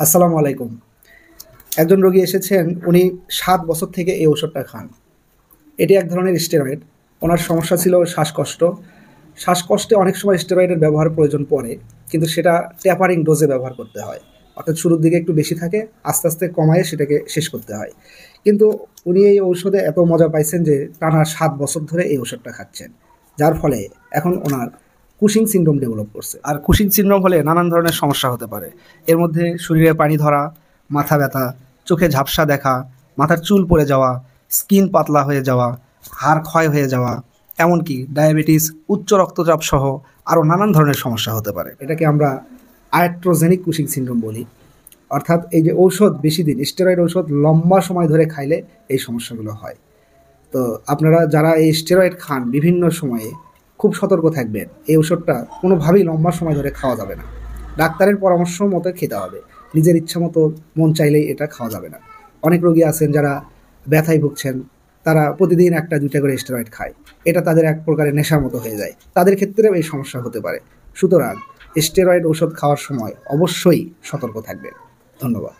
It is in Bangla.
আসসালামু আলাইকুম। একজন রোগী এসেছেন, উনি ৭ বছর থেকে এই ওষুধটা খান। এটি এক ধরনের স্টেরয়েড। ওনার সমস্যা ছিল শ্বাসকষ্ট। শ্বাসকষ্টে অনেক সময় স্টেরয়েডের ব্যবহার প্রয়োজন পড়ে, কিন্তু সেটা ট্যাপারিং ডোজে ব্যবহার করতে হয়। অর্থাৎ শুরুর দিকে একটু বেশি থাকে, আস্তে, আস্তে কমায়ে সেটাকে শেষ করতে হয়। কিন্তু উনি এই ঔষধে এত মজা পাইছেন যে টানা ৭ বছর ধরে এই ওষুধটা খাচ্ছেন। যার ফলে এখন ওনার কুশিং সিনড্রোম ডেভেলপ করছে। আর কুশিং সিনড্রোম হলে নানান ধরনের সমস্যা হতে পারে। এর মধ্যে শরীরে পানি ধরা, মাথা ব্যথা, চোখে ঝাপসা দেখা, মাথার চুল পড়ে যাওয়া, স্কিন পাতলা হয়ে যাওয়া, হাড় ক্ষয় হয়ে যাওয়া, এমনকি ডায়াবেটিস, উচ্চ রক্তচাপ সহ আরও নানান ধরনের সমস্যা হতে পারে। এটাকে আমরা আয়াট্রোজেনিক কুশিং সিনড্রোম বলি। অর্থাৎ এই যে ঔষধ বেশি দিন, স্টেরয়েড ঔষধ লম্বা সময় ধরে খাইলে এই সমস্যাগুলো হয়। তো আপনারা যারা এই স্টেরয়েড খান বিভিন্ন সময়ে খুব সতর্ক থাকবেন। এই ওষুধটা কোনোভাবেই লম্বা সময় ধরে খাওয়া যাবে না। ডাক্তারের পরামর্শ মতো খেতে হবে। নিজের ইচ্ছা মতো মন চাইলেই এটা খাওয়া যাবে না। অনেক রোগী আছেন যারা ব্যথায় ভুগছেন, তারা প্রতিদিন ১টা ২টা করে স্টেরয়েড খায়। এটা তাদের এক প্রকারের নেশার মতো হয়ে যায়। তাদের ক্ষেত্রেও এই সমস্যা হতে পারে। সুতরাং স্টেরয়েড ওষুধ খাওয়ার সময় অবশ্যই সতর্ক থাকবেন। ধন্যবাদ।